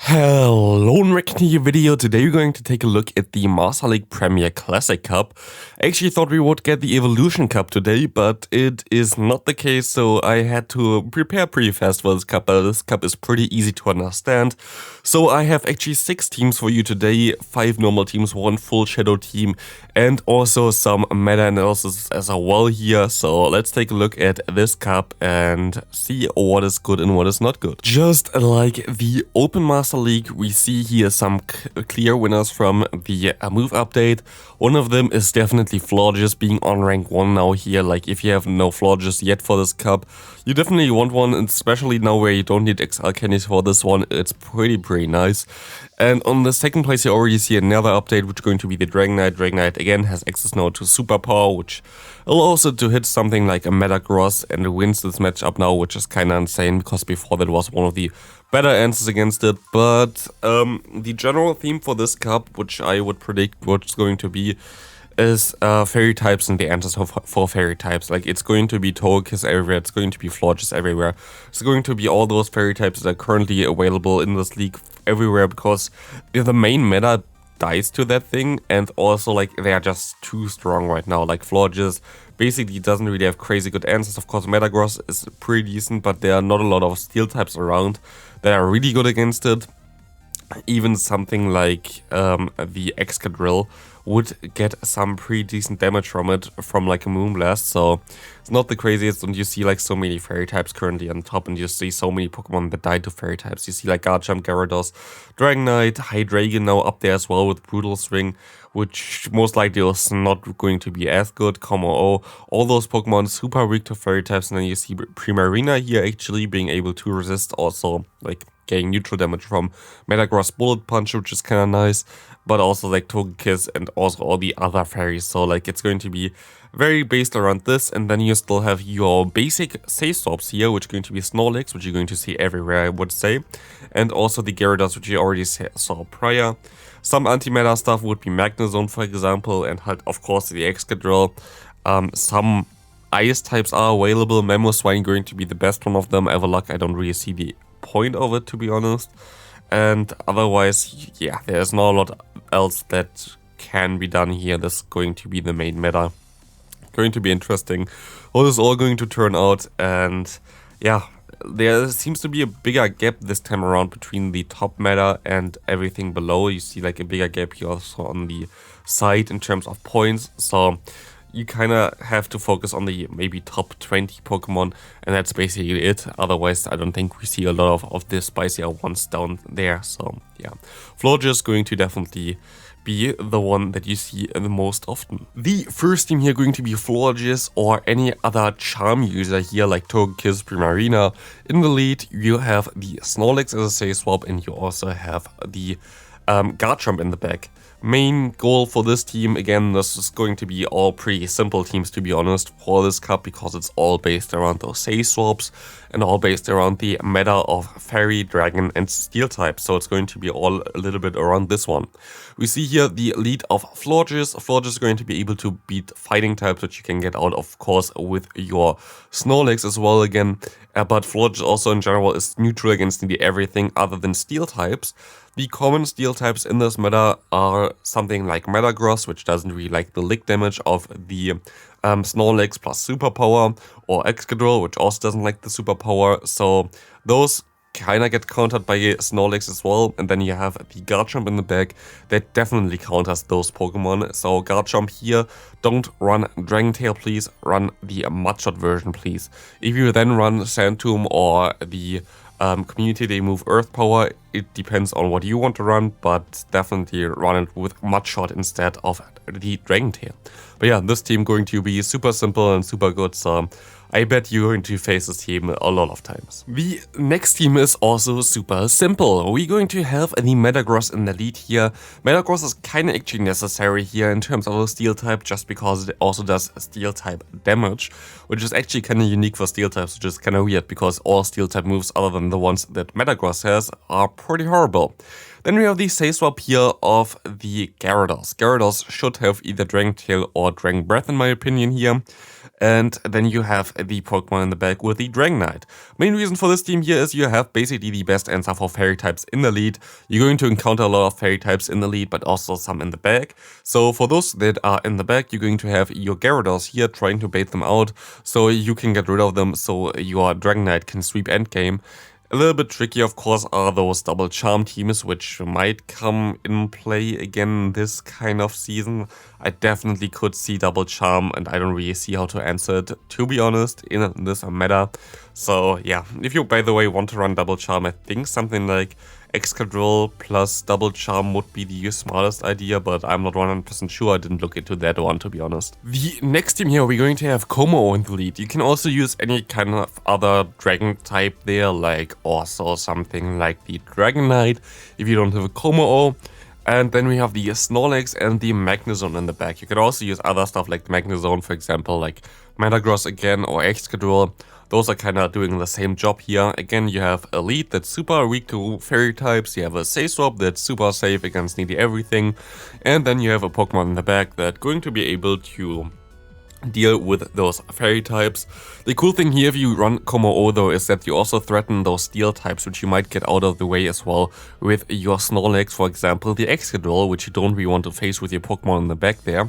Hello and welcome to your video. Today we're going to take a look at the Master League Premier Classic Cup. I actually thought we would get the Evolution Cup today, but it is not the case, so I had to prepare pretty fast for this cup, but this cup is pretty easy to understand. So I have actually 6 teams for you today, 5 normal teams, 1 full shadow team, and also some meta analysis as well here. So let's take a look at this cup and see what is good and what is not good. Just like the Open Master League, we see here some clear winners from the move update. One of them is definitely Florges being on rank 1 now here. Like if you have no Florges yet for this cup, you definitely want one, and especially now where you don't need XL candies for this one, it's pretty nice. And on the second place you already see another update, which is going to be the Dragon Knight. Dragon Knight again has access now to superpower, which allows it to hit something like a Metagross and wins this matchup now, which is kinda insane because before that was one of the better answers against it. But the general theme for this cup, which I would predict what's going to be, is fairy types and the answers for fairy types. Like it's going to be Togekiss everywhere, it's going to be Florges everywhere. It's going to be all those fairy types that are currently available in this league everywhere, because the main meta dies to that thing, and also like they are just too strong right now. Like Florges basically doesn't really have crazy good answers. Of course Metagross is pretty decent, but there are not a lot of steel types around that are really good against it. Even something like the Excadrill would get some pretty decent damage from it, from like a Moonblast, so it's not the craziest. And you see like so many fairy types currently on top, and you see so many Pokemon that die to fairy types. You see like Garchomp, Gyarados, Dragonite, Hydreigon now up there as well with Brutal Swing, which most likely is not going to be as good. Como-O, all those Pokemon super weak to fairy types, and then you see Primarina here actually being able to resist also like getting neutral damage from Metagross Bullet Punch, which is kind of nice, but also like Togekiss and also all the other fairies. So like it's going to be very based around this. And then you still have your basic Safe Swaps here, which are going to be Snorlax, which you're going to see everywhere, I would say, and also the Gyarados, which you already saw prior. Some anti-meta stuff would be Magnezone, for example, and of course the Excadrill. Some ice types are available. Mamoswine going to be the best one of them. Everluck, I don't really see the point of it, to be honest. And otherwise, yeah, there's not a lot else that can be done here. This is going to be the main meta. Going to be interesting how this is all going to turn out. And yeah, there seems to be a bigger gap this time around between the top meta and everything below. You see like a bigger gap here also on the side in terms of points. So you kind of have to focus on the maybe top 20 Pokemon, and that's basically it. Otherwise, I don't think we see a lot of the spicier ones down there. So yeah, Florges is going to definitely be the one that you see the most often. The first team here going to be Florges or any other charm user here like Togekiss, Primarina. In the lead, you have the Snorlax as a safe swap, and you also have the Garchomp in the back. Main goal for this team, again, this is going to be all pretty simple teams, to be honest, for this cup, because it's all based around those safe swaps and all based around the meta of Fairy, Dragon and Steel types. So it's going to be all a little bit around this one. We see here the lead of Florges. Florges is going to be able to beat fighting types, which you can get out, of course, with your Snorlax as well again. But Florges also in general is neutral against nearly everything other than steel types. The common steel types in this meta are something like Metagross, which doesn't really like the lick damage of the Snorlax plus superpower, or Excadrill, which also doesn't like the superpower. So those kind of get countered by Snorlax as well. And then you have the Garchomp in the back that definitely counters those Pokemon. So Garchomp here, don't run Dragon Tail, please. Run the Mudshot version, please. If you then run Sand Tomb or the Community Day move Earth Power, it depends on what you want to run, but definitely run it with Mudshot instead of the Dragon Tail. But yeah, this team going to be super simple and super good, so I bet you're going to face this team a lot of times. The next team is also super simple. We're going to have the Metagross in the lead here. Metagross is kind of actually necessary here in terms of a steel type, just because it also does steel type damage, which is actually kind of unique for steel types, which is kind of weird because all steel type moves other than the ones that Metagross has are pretty horrible. Then we have the safe swap here of the Gyarados. Gyarados should have either Dragon Tail or Dragon Breath in my opinion here. And then you have the Pokemon in the back with the Dragonite. Main reason for this team here is you have basically the best answer for fairy types in the lead. You're going to encounter a lot of fairy types in the lead, but also some in the back. So for those that are in the back, you're going to have your Gyarados here trying to bait them out so you can get rid of them so your Dragonite can sweep endgame. A little bit tricky, of course, are those double charm teams, which might come in play again this kind of season. I definitely could see double charm, and I don't really see how to answer it, to be honest, in this meta. So yeah, if you, by the way, want to run double charm, I think something like Excadrill plus double charm would be the smartest idea, but I'm not 100% sure. I didn't look into that one, to be honest. The next team here, we're going to have Como in the lead. You can also use any kind of other dragon type there, like also something like the Dragonite if you don't have a Como. And then we have the Snorlax and the Magnezone in the back. You can also use other stuff like Magnezone, for example, like Metagross again or Excadrill. Those are kind of doing the same job here. Again, you have a lead that's super weak to fairy types. You have a Sayswap that's super safe against nearly everything. And then you have a Pokemon in the back that's going to be able to deal with those fairy types. The cool thing here if you run Como though is that you also threaten those steel types, which you might get out of the way as well with your Snorlax, for example, the Excadrill, which you don't really want to face with your Pokemon in the back there.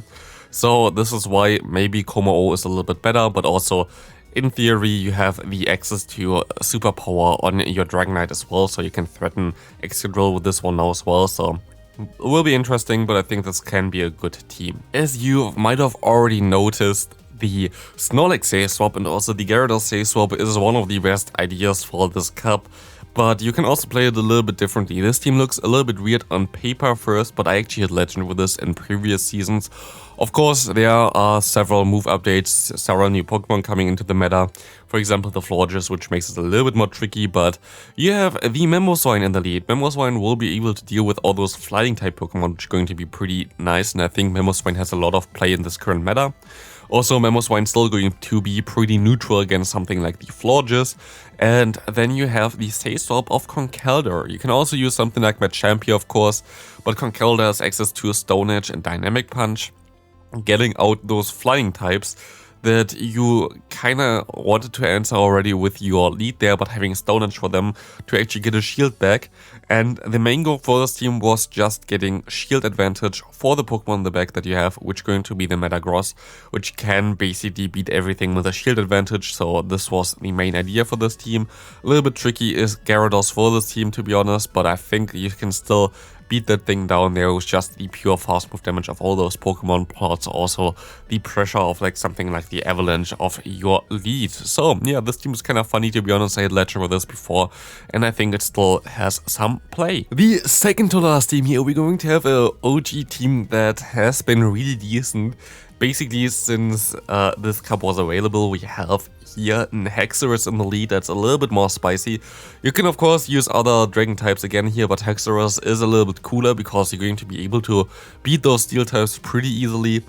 So this is why maybe Como is a little bit better, but also in theory you have the access to superpower on your Dragonite as well, so you can threaten Excadrill with this one now as well. So it will be interesting, but I think this can be a good team. As you might have already noticed, the Snorlax Sayswap and also the Gyarados Sayswap is one of the best ideas for this cup. But you can also play it a little bit differently. This team looks a little bit weird on paper first, but I actually had Legend with this in previous seasons. Of course, there are several move updates, several new Pokemon coming into the meta. For example, the Florges, which makes it a little bit more tricky, but you have the Mamoswine in the lead. Mamoswine will be able to deal with all those flying type Pokemon, which is going to be pretty nice, and I think Mamoswine has a lot of play in this current meta. Also, Mamoswine is still going to be pretty neutral against something like the Florges. And then you have the Sayswap of Conkeldurr. You can also use something like Machamp, of course, but Conkeldurr has access to Stone Edge and Dynamic Punch, getting out those flying types that you kinda wanted to answer already with your lead there, but having Stone Edge for them to actually get a shield back. And the main goal for this team was just getting shield advantage for the Pokemon in the back that you have, which is going to be the Metagross, which can basically beat everything with a shield advantage. So this was the main idea for this team. A little bit tricky is Gyarados for this team, to be honest, but I think you can still beat that thing down there with just the pure fast move damage of all those Pokemon, plus also the pressure of like something like the Avalanche of your lead. So yeah, this team is kind of funny, to be honest. I had Legend with this before, and I think it still has some play. The second to last team here, we're going to have a OG team that has been really decent. Basically, since this cup was available, we have here in Hexerus in the lead that's a little bit more spicy. You can of course use other dragon types again here, but Hexerus is a little bit cooler because you're going to be able to beat those steel types pretty easily.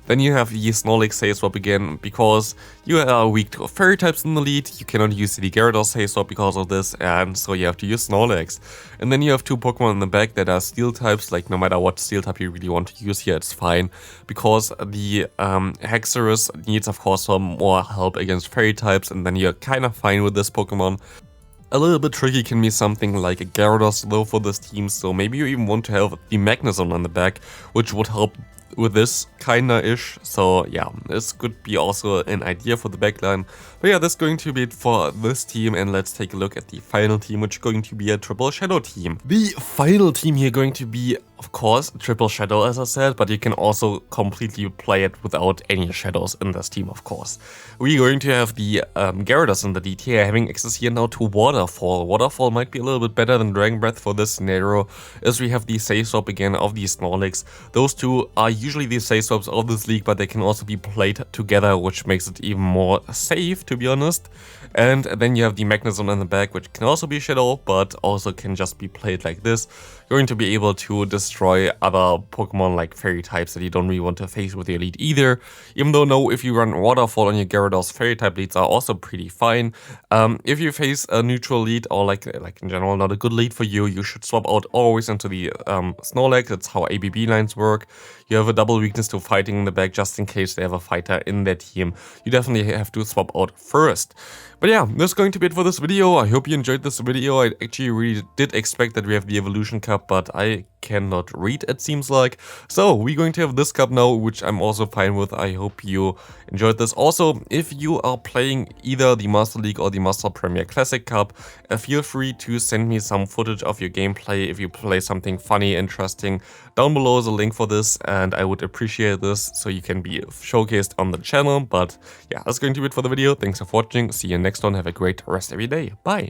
Then you have the Snorlax Sayswap again, because you are weak to fairy types in the lead. You cannot use the Gyarados Sayswap because of this, and so you have to use Snorlax. And then you have two Pokemon in the back that are steel types, like no matter what steel type you really want to use here, it's fine. Because the Hexerus needs of course some more help against fairy types, and then you're kind of fine with this Pokemon. A little bit tricky can be something like a Gyarados though for this team, so maybe you even want to have the Magnezone on the back, which would help with this kinda-ish. So yeah, this could be also an idea for the backline. But yeah, that's going to be it for this team, and let's take a look at the final team, which is going to be a Triple Shadow team. The final team here going to be, of course, Triple Shadow, as I said, but you can also completely play it without any shadows in this team, of course. We're going to have the Gyarados in the lead here, having access here now to Waterfall. Waterfall might be a little bit better than Dragon Breath for this scenario, as we have the Sayswap again of the Snorlax. Those two are usually the Sayswaps of this league, but they can also be played together, which makes it even more safe, to be honest. And then you have the Magnezone in the back, which can also be Shadow, but also can just be played like this. You're going to be able to destroy other Pokemon like fairy types that you don't really want to face with your lead either. Even though no, if you run Waterfall on your Gyarados, fairy type leads are also pretty fine. If you face a neutral lead or like in general not a good lead for you, you should swap out always into the Snorlax. That's how ABB lines work. You have a double weakness to fighting in the back just in case they have a fighter in their team. You definitely have to swap out first. But yeah, that's going to be it for this video. I hope you enjoyed this video. I actually really did expect that we have the Evolution Cup, but I cannot read, it seems like. So we're going to have this cup now, which I'm also fine with. I hope you enjoyed this. Also, if you are playing either the Master League or the Master Premier Classic Cup, feel free to send me some footage of your gameplay if you play something funny, interesting. Down below is a link for this, and I would appreciate this so you can be showcased on the channel. But yeah, that's going to be it for the video. Thanks for watching. See you next one. Have a great rest of your day. Bye.